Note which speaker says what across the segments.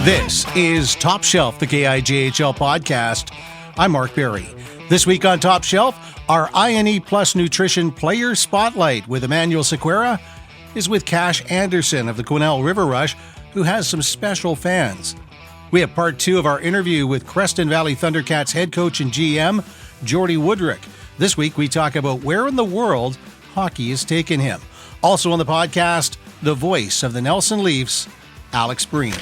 Speaker 1: This is Top Shelf, the KIJHL podcast. I'm Mark Berry. This week on Top Shelf, our ine+nutrition player spotlight with Emanuel Sequeira is with Cash Anderson of the Quesnel River Rush, who has some special fans. We have part two of our interview with Creston Valley Thundercats head coach and GM, Geordie Wudrick. This week we talk about where in the world hockey has taken him. Also on the podcast, the voice of the Nelson Leafs, Alex Breen.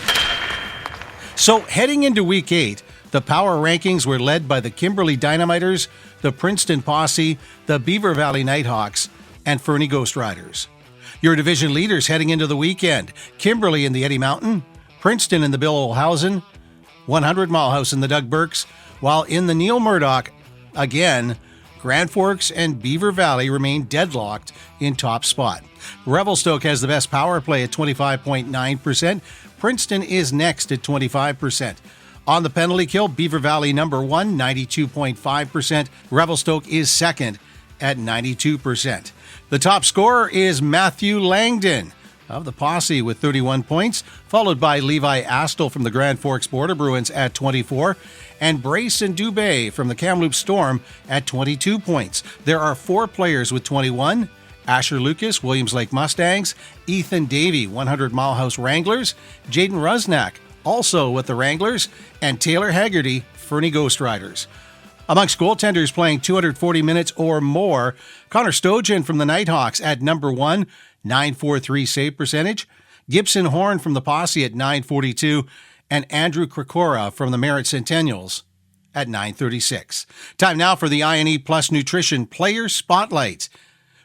Speaker 1: So heading into Week 8, the power rankings were led by the Kimberley Dynamiters, the Princeton Posse, the Beaver Valley Nighthawks, and Fernie Ghost Riders. Your division leaders heading into the weekend: Kimberley in the Eddie Mountain, Princeton in the Bill Olhausen, 100 Mile House in the Doug Burks, while in the Neil Murdoch, again, Grand Forks and Beaver Valley remain deadlocked in top spot. Revelstoke has the best power play at 25.9%. Princeton is next at 25%. On the penalty kill, Beaver Valley number 1, 92.5%. Revelstoke is second at 92%. The top scorer is Matthew Langdon of the Posse with 31 points, followed by Levi Astle from the Grand Forks Border Bruins at 24, and Brayson Dubé from the Kamloops Storm at 22 points. There are 4 players with 21: Asher Lucas, Williams Lake Mustangs; Ethan Davey, 100 Mile House Wranglers; Jaden Rusnak, also with the Wranglers; and Taylor Haggerty, Fernie Ghost Riders. Amongst goaltenders playing 240 minutes or more, Connor Stojan from the Nighthawks at number 1, 943 save percentage; Gibson Horn from the Posse at 942, and Andrew Krakora from the Merritt Centennials at 936. Time now for the ine+nutrition player spotlight.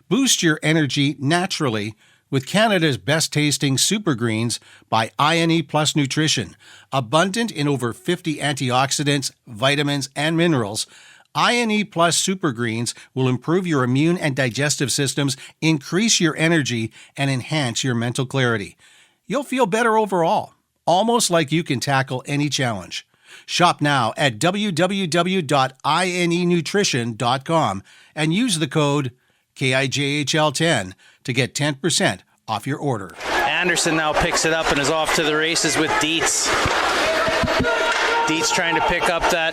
Speaker 1: Boost your energy naturally with Canada's best-tasting Super Greens by ine+nutrition. Abundant in over 50 antioxidants, vitamins, and minerals, ine+ Super Greens will improve your immune and digestive systems, increase your energy, and enhance your mental clarity. You'll feel better overall, almost like you can tackle any challenge. Shop now at www.ine+nutrition.com and use the code KIJHL10 to get 10% off your order.
Speaker 2: Anderson now picks it up and is off to the races with Dietz. Dietz trying to pick up that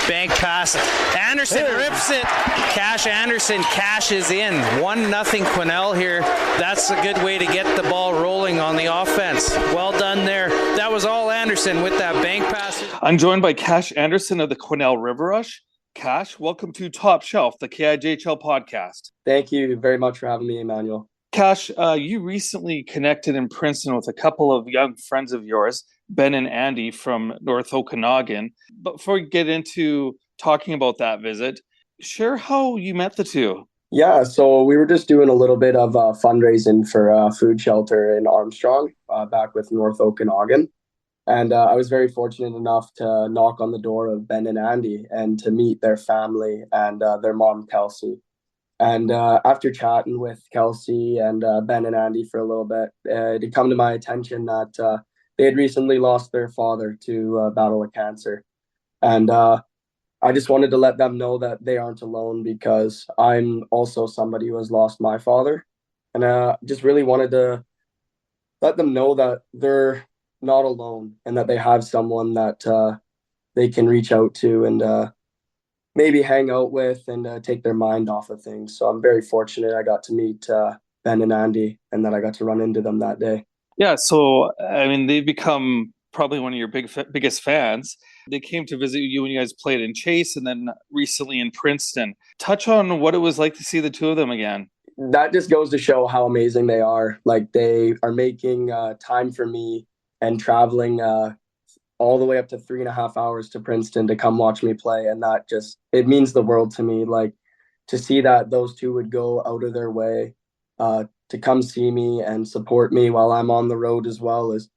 Speaker 2: bank pass. Anderson rips it. Cash Anderson cashes in. 1-0 Quesnel here. That's a good way to get the ball rolling on the offense. Well done there. That was all Anderson with that bank pass.
Speaker 3: I'm joined by Cash Anderson of the Quesnel River Rush. Cash, welcome to Top Shelf, the KIJHL podcast.
Speaker 4: Thank you very much for having me, Emanuel.
Speaker 3: Cash, you recently connected in Princeton with a couple of young friends of yours, Ben and Andy from North Okanagan. But before we get into talking about that visit, share how you met the two.
Speaker 4: Yeah, so we were just doing a little bit of fundraising for a food shelter in Armstrong back with North Okanagan. And I was very fortunate enough to knock on the door of Ben and Andy and to meet their family and their mom, Kelsey. And after chatting with Kelsey and Ben and Andy for a little bit, it had come to my attention that they had recently lost their father to a battle of cancer. And I just wanted to let them know that they aren't alone, because I'm also somebody who has lost my father. And just really wanted to let them know that they're not alone and that they have someone that they can reach out to and maybe hang out with and take their mind off of things. So I'm very fortunate I got to meet Ben and Andy and that I got to run into them that day.
Speaker 3: Yeah, so, I mean, they've become probably one of your biggest fans. They came to visit you when you guys played in Chase and then recently in Princeton. Touch on what it was like to see the two of them again.
Speaker 4: That just goes to show how amazing they are. Like, they are making time for me and traveling all the way up to 3.5 hours to Princeton to come watch me play. And that just, it means the world to me. Like, to see that those two would go out of their way to come see me and support me while I'm on the road as well is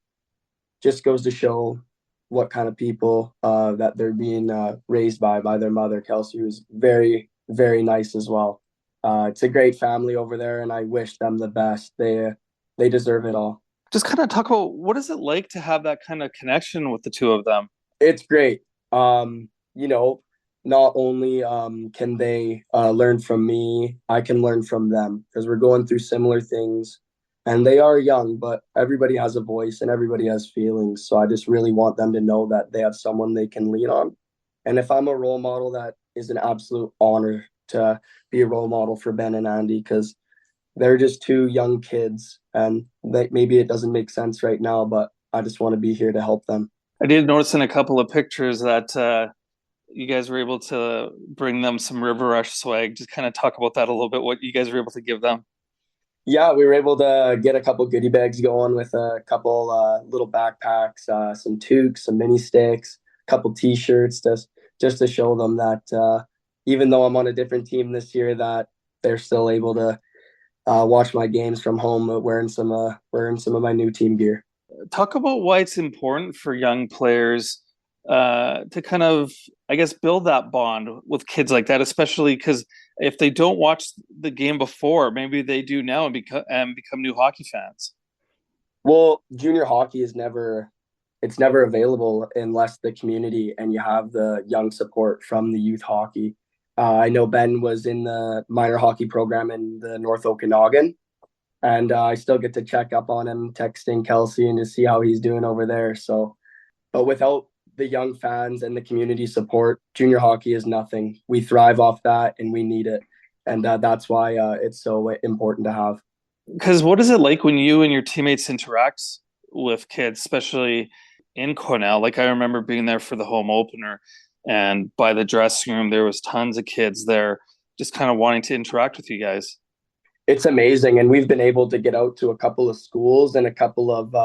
Speaker 4: just goes to show what kind of people that they're being raised by their mother, Kelsey, who's very, very nice as well. It's a great family over there, and I wish them the best. They deserve it all.
Speaker 3: Just kind of talk about, what is it like to have that kind of connection with the two of them?
Speaker 4: It's great. You know, not only can they learn from me, I can learn from them because we're going through similar things. And they are young, but everybody has a voice and everybody has feelings. So I just really want them to know that they have someone they can lean on. And if I'm a role model, that is an absolute honor to be a role model for Ben and Andy because they're just two young kids and maybe it doesn't make sense right now, but I just want to be here to help them.
Speaker 3: I did notice in a couple of pictures that you guys were able to bring them some River Rush swag. Just kind of talk about that a little bit, what you guys were able to give them.
Speaker 4: Yeah, we were able to get a couple goodie bags going with a couple little backpacks, some toques, some mini sticks, a couple T-shirts, just to show them that even though I'm on a different team this year, that they're still able to watch my games from home, wearing some of my new team gear.
Speaker 3: Talk about why it's important for young players to kind of, I guess, build that bond with kids like that, especially because if they don't watch the game before, maybe they do now and become new hockey fans.
Speaker 4: Well, junior hockey is never available unless the community and you have the young support from the youth hockey. I know Ben was in the minor hockey program in the North Okanagan, and I still get to check up on him, texting Kelsey and to see how he's doing over there. So, but without the young fans and the community support, junior hockey is nothing. We thrive off that and we need it. And that's why it's so important to have.
Speaker 3: Because what is it like when you and your teammates interact with kids, especially in Quesnel? Like I remember being there for the home opener, and by the dressing room, there was tons of kids there just kind of wanting to interact with you guys.
Speaker 4: It's amazing. And we've been able to get out to a couple of schools and a couple of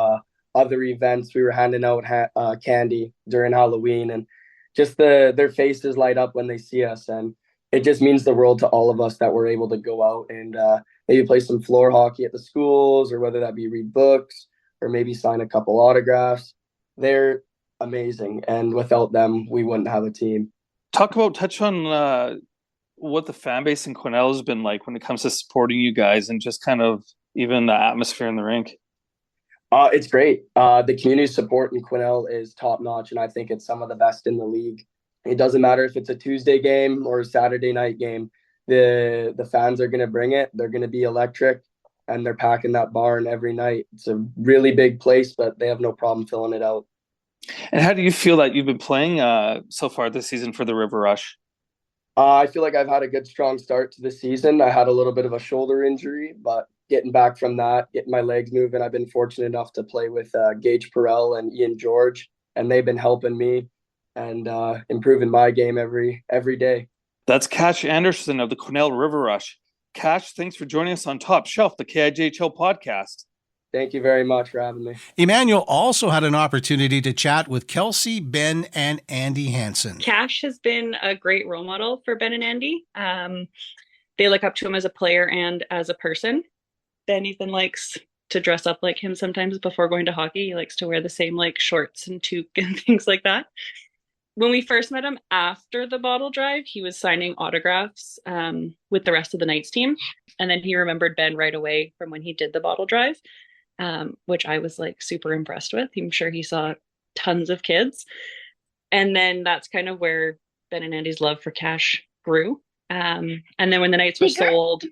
Speaker 4: other events. We were handing out candy during Halloween, and just their faces light up when they see us. And it just means the world to all of us that we're able to go out and maybe play some floor hockey at the schools, or whether that be read books or maybe sign a couple autographs. They're amazing. And without them, we wouldn't have a team.
Speaker 3: Touch on what the fan base in Quesnel has been like when it comes to supporting you guys and just kind of even the atmosphere in the rink.
Speaker 4: It's great. The community support in Quesnel is top notch, and I think it's some of the best in the league. It doesn't matter if it's a Tuesday game or a Saturday night game. The fans are going to bring it. They're going to be electric, and they're packing that barn every night. It's a really big place, but they have no problem filling it out.
Speaker 3: And how do you feel that you've been playing so far this season for the River Rush?
Speaker 4: I feel like I've had a good, strong start to the season. I had a little bit of a shoulder injury, but getting back from that, getting my legs moving, I've been fortunate enough to play with KIJHL and Ian George, and they've been helping me and improving my game every day.
Speaker 3: That's Cash Anderson of the Quesnel River Rush. Cash, thanks for joining us on Top Shelf, the KIJHL podcast.
Speaker 4: Thank you very much for having me.
Speaker 1: Emanuel also had an opportunity to chat with Kelsey, Ben, and Andy Hansen.
Speaker 5: Cash has been a great role model for Ben and Andy. They look up to him as a player and as a person. Ben even likes to dress up like him sometimes before going to hockey. He likes to wear the same like shorts and toque and things like that. When we first met him after the bottle drive, he was signing autographs with the rest of the Knights team. And then he remembered Ben right away from when he did the bottle drive, which I was like super impressed with. I'm sure he saw tons of kids. And then that's kind of where Ben and Andy's love for Cash grew. And then when the Knights were sold,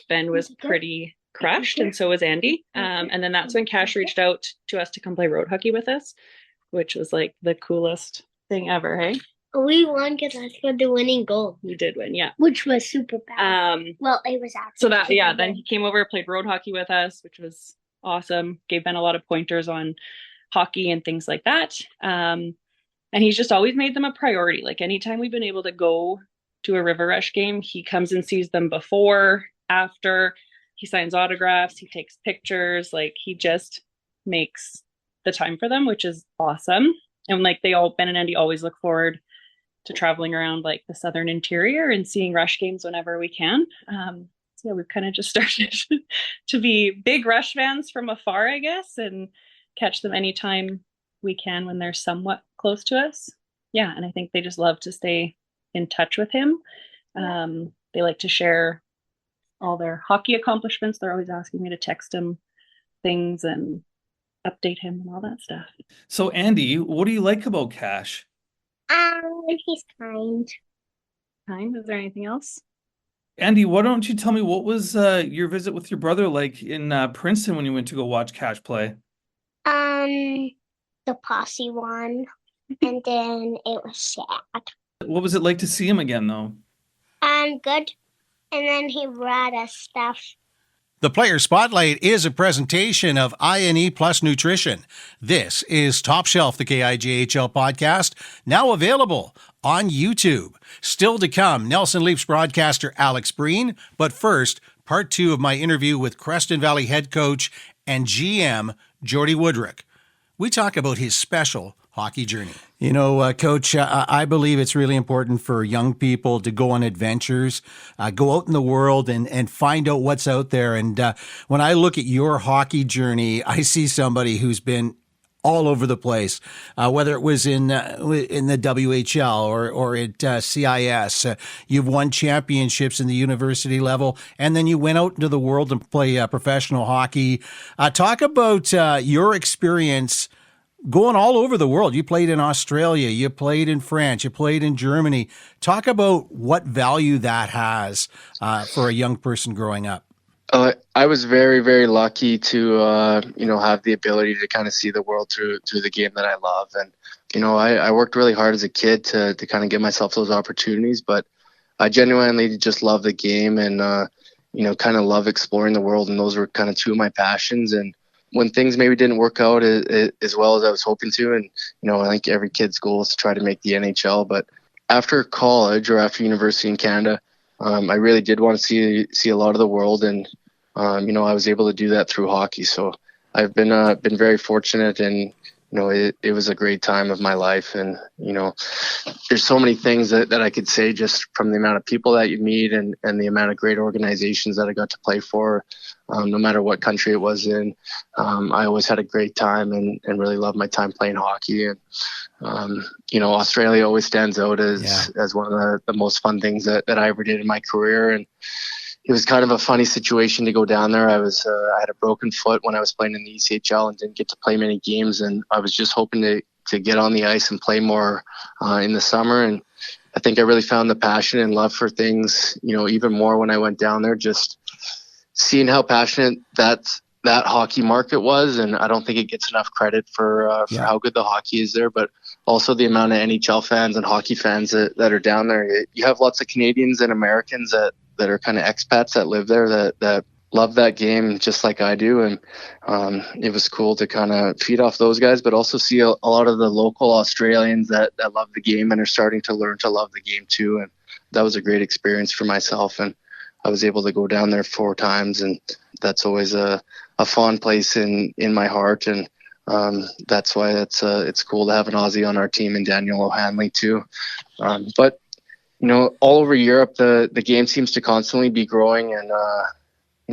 Speaker 5: Ben was pretty crushed, and so was Andy. And then that's when Cash reached out to us to come play road hockey with us, which was like the coolest thing ever, hey?
Speaker 6: We won because I scored the winning goal.
Speaker 5: You did win, yeah.
Speaker 6: Which was super bad. Well, it was actually.
Speaker 5: So that, yeah, then he came over, played road hockey with us, which was awesome. Gave Ben a lot of pointers on hockey and things like that. And he's just always made them a priority. Like anytime we've been able to go to a River Rush game, he comes and sees them before, after. He signs autographs, he takes pictures. Like he just makes the time for them, which is awesome. And like Ben and Andy always look forward to traveling around like the southern interior and seeing Rush games whenever we can. So yeah, we've kind of just started to be big Rush fans from afar, I guess, and catch them anytime we can when they're somewhat close to us. Yeah, and I think they just love to stay in touch with him. They like to share all their hockey accomplishments. They're always asking me to text him things and update him and all that stuff.
Speaker 3: So Andy, what do you like about Cash?
Speaker 6: He's kind.
Speaker 5: Is there anything else?
Speaker 3: Andy, why don't you tell me what was your visit with your brother like in Princeton when you went to go watch KIJHL play?
Speaker 6: The posse won, and then it was sad.
Speaker 3: What was it like to see him again, though?
Speaker 6: Good. And then he brought us stuff.
Speaker 1: The Player Spotlight is a presentation of ine+nutrition. This is Top Shelf, the KIJHL podcast, now available on YouTube. Still to come, Nelson Leafs broadcaster Alex Breen. But first, part 2 of my interview with Creston Valley head coach and GM Geordie Wudrick. We talk about his special hockey journey. You know, Coach, I believe it's really important for young people to go on adventures, go out in the world and find out what's out there. And when I look at your hockey journey, I see somebody who's been all over the place, whether it was in the WHL or at CIS. You've won championships in the university level, and then you went out into the world and play professional hockey. Talk about your experience going all over the world. You played in Australia, you played in France, you played in Germany. Talk about what value that has for a young person growing up.
Speaker 7: I was very, very lucky to, have the ability to kind of see the world through the game that I love. And, I worked really hard as a kid to kind of give myself those opportunities, but I genuinely just love the game and, kind of love exploring the world. And those were kind of two of my passions. And when things maybe didn't work out as well as I was hoping to, and, I think every kid's goal is to try to make the NHL. But after college or after university in Canada, I really did want to see a lot of the world. And, I was able to do that through hockey. So I've been very fortunate, and, it was a great time of my life. And, there's so many things that I could say just from the amount of people that you meet and the amount of great organizations that I got to play for, no matter what country it was in. I always had a great time and really loved my time playing hockey. And, Australia always stands out as one of the most fun things that I ever did in my career. And it was kind of a funny situation to go down there. I had a broken foot when I was playing in the ECHL and didn't get to play many games. And I was just hoping to get on the ice and play more in the summer. And I think I really found the passion and love for things, even more when I went down there, just seeing how passionate that hockey market was. And I don't think it gets enough credit for how good the hockey is there, but also the amount of NHL fans and hockey fans that are down there. You have lots of Canadians and Americans that are kind of expats that live there that love that game just like I do. And it was cool to kind of feed off those guys, but also see a lot of the local Australians that love the game and are starting to learn to love the game too. And that was a great experience for myself. And I was able to go down there 4 times, and that's always a fond place in my heart. And that's why it's cool to have an Aussie on our team and Daniel O'Hanley too. But all over Europe, the game seems to constantly be growing. And,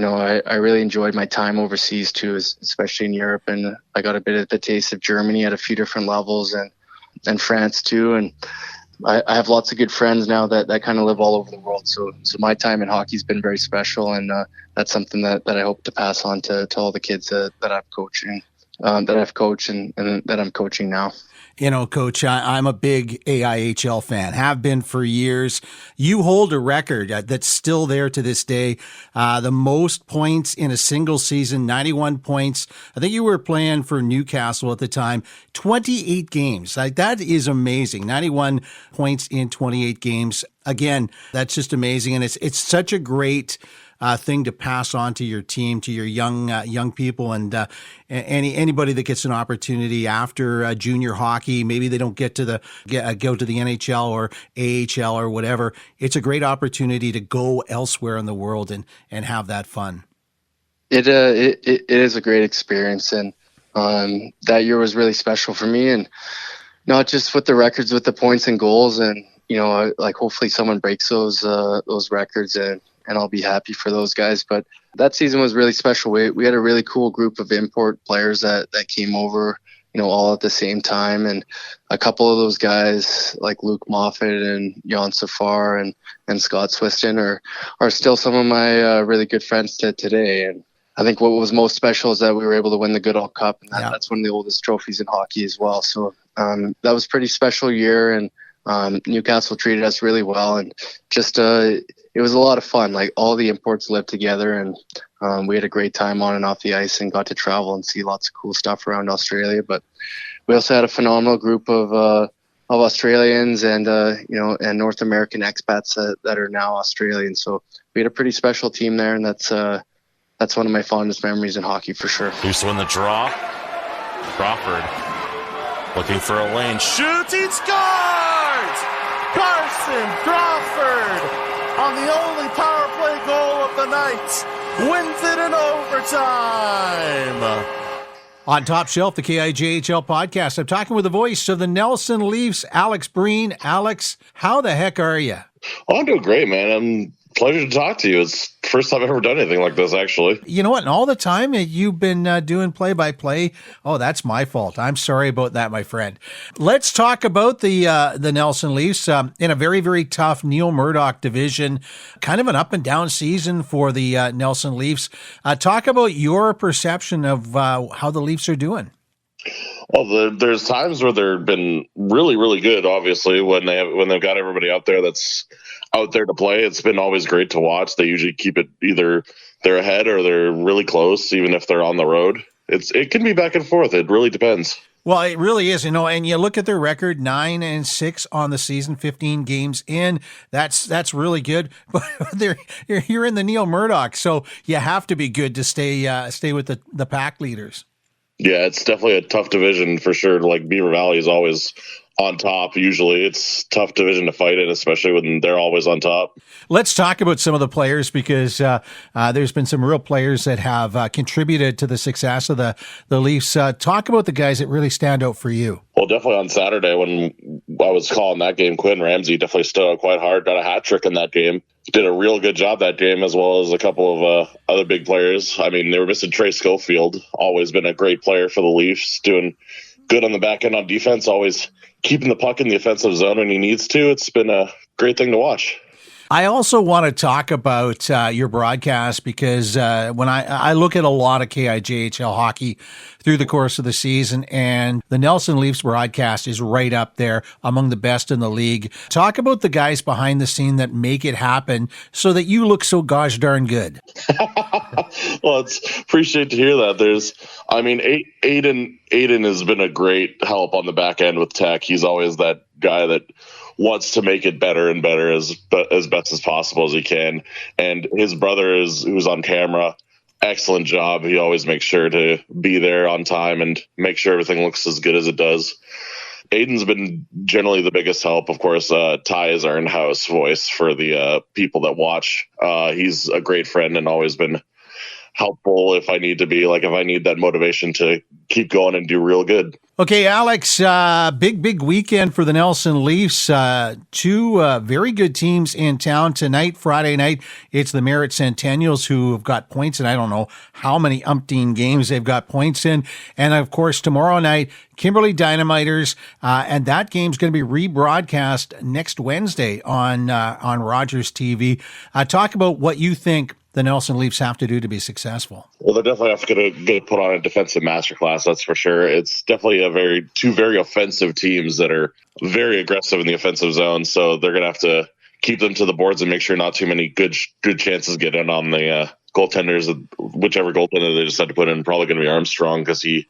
Speaker 7: I really enjoyed my time overseas too, especially in Europe. And I got a bit of the taste of Germany at a few different levels and France too. And I have lots of good friends now that kind of live all over the world. So my time in hockey has been very special. And that's something that I hope to pass on to all the kids that I've coaching, that I've coached and that I'm coaching now.
Speaker 1: Coach, I'm a big AIHL fan, have been for years. You hold a record that's still there to this day. The most points in a single season, 91 points. I think you were playing for Newcastle at the time, 28 games. That is amazing. 91 points in 28 games. Again, that's just amazing. And it's such a great thing to pass on to your team, to your young people, and anybody that gets an opportunity after junior hockey. Maybe they don't get to go to the NHL or AHL or whatever. It's a great opportunity to go elsewhere in the world and have that fun.
Speaker 7: It is a great experience, and that year was really special for me, and not just with the records, with the points and goals, and hopefully someone breaks those records and I'll be happy for those guys. But that season was really special. We had a really cool group of import players that came over, all at the same time. And a couple of those guys like Luke Moffat and Jan Safar and Scott Swiston are still some of my really good friends to today. And I think what was most special is that we were able to win the Goodall Cup, and that's one of the oldest trophies in hockey as well. So that was a pretty special year. And Newcastle treated us really well, and just it was a lot of fun. Like, all the imports lived together, and we had a great time on and off the ice, and got to travel and see lots of cool stuff around Australia. But we also had a phenomenal group of Australians and and North American expats that are now Australian. So we had a pretty special team there, and that's one of my fondest memories in hockey for sure.
Speaker 8: Here's one the draw. Crawford looking for a lane. Shoots, he scores! Carson Crawford on the only power play goal of the night wins it in overtime.
Speaker 1: On Top Shelf, the KIJHL podcast, I'm talking with the voice of the Nelson Leafs, Alex Breen. Alex, how the heck are you?
Speaker 9: Oh, I'm doing great, man. Pleasure to talk to you. It's the first time I've ever done anything like this, actually.
Speaker 1: You know what? And all the time you've been doing play-by-play. Oh, that's my fault. I'm sorry about that, my friend. Let's talk about the Nelson Leafs in a very, very tough Neil Murdoch division. Kind of an up-and-down season for the Nelson Leafs. Talk about your perception of how the Leafs are doing.
Speaker 9: Well, there's times where they've been really, really good. Obviously, when they've got everybody out there that's out there to play, it's been always great to watch. They usually keep it either they're ahead or they're really close, even if they're on the road. It can be back and forth. It really depends. Well, it really is, and you look at their record, 9-6 on the season, 15 games in. That's really good. But you're in the Neil Murdoch, so you have to be good to stay with the pack leaders. Yeah, it's definitely a tough division for sure. Like, Beaver Valley is always on top. Usually it's a tough division to fight in, especially when they're always on top. Let's talk about some of the players, because there's been some real players that have contributed to the success of the Leafs. Talk about the guys that really stand out for you. Well, definitely on Saturday when I was calling that game, Quinn Ramsey definitely stood out quite hard, got a hat trick in that game. Did a real good job that game, as well as a couple of other big players. I mean, they were missing Trey Schofield, always been a great player for the Leafs, doing good on the back end on defense, always keeping the puck in the offensive zone when he needs to. It's been a great thing to watch. I also want to talk about your broadcast, because when I look at a lot of KIJHL hockey through the course of the season, and the Nelson Leafs broadcast is right up there among the best in the league. Talk about the guys behind the scene that make it happen so that you look so gosh darn good. Well, appreciate to hear that. Aiden has been a great help on the back end with tech. He's always that guy that wants to make it better and better as best as possible as he can. And his brother who's on camera, excellent job. He always makes sure to be there on time and make sure everything looks as good as it does. Aiden's been generally the biggest help. Of course, Ty is our in-house voice for the people that watch. He's a great friend and always been helpful if I need to be, like, if I need that motivation to keep going and do real good. Okay, Alex, big weekend for the Nelson Leafs. Two very good teams in town tonight, Friday night. It's the Merritt Centennials, who have got points, and I don't know how many umpteen games they've got points in. And of course, tomorrow night, Kimberley Dynamiters, and that game's going to be rebroadcast next Wednesday on Rogers TV. Talk about what you think the Nelson Leafs have to do to be successful. Well, they're definitely have to get put on a defensive masterclass, that's for sure. It's definitely two very offensive teams that are very aggressive in the offensive zone, so they're going to have to keep them to the boards and make sure not too many good chances get in on the goaltenders. Whichever goaltender they decide to put in, probably going to be Armstrong, because he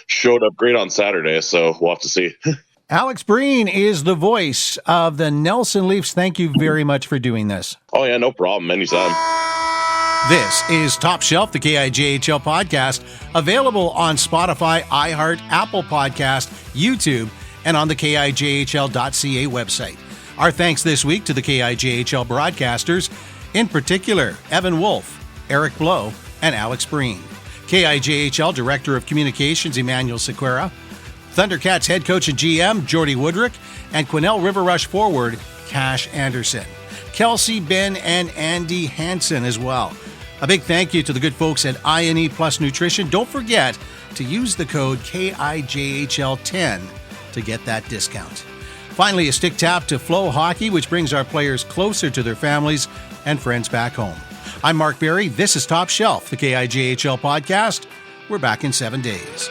Speaker 9: showed up great on Saturday, so we'll have to see. Alex Breen is the voice of the Nelson Leafs. Thank you very much for doing this. Oh, yeah, no problem. Anytime. This is Top Shelf, the KIJHL podcast, available on Spotify, iHeart, Apple Podcast, YouTube, and on the KIJHL.ca website. Our thanks this week to the KIJHL broadcasters, in particular, Evan Wolf, Eric Blow, and Alex Breen. KIJHL Director of Communications, Emanuel Sequeira, Thundercats head coach and GM, Geordie Wudrick, and Quesnel River Rush forward, Cash Anderson. Kelsey, Ben, and Andy Hansen as well. A big thank you to the good folks at ine+nutrition. Don't forget to use the code KIJHL10 to get that discount. Finally, a stick tap to Flow Hockey, which brings our players closer to their families and friends back home. I'm Mark Berry. This is Top Shelf, the KIJHL podcast. We're back in 7 days.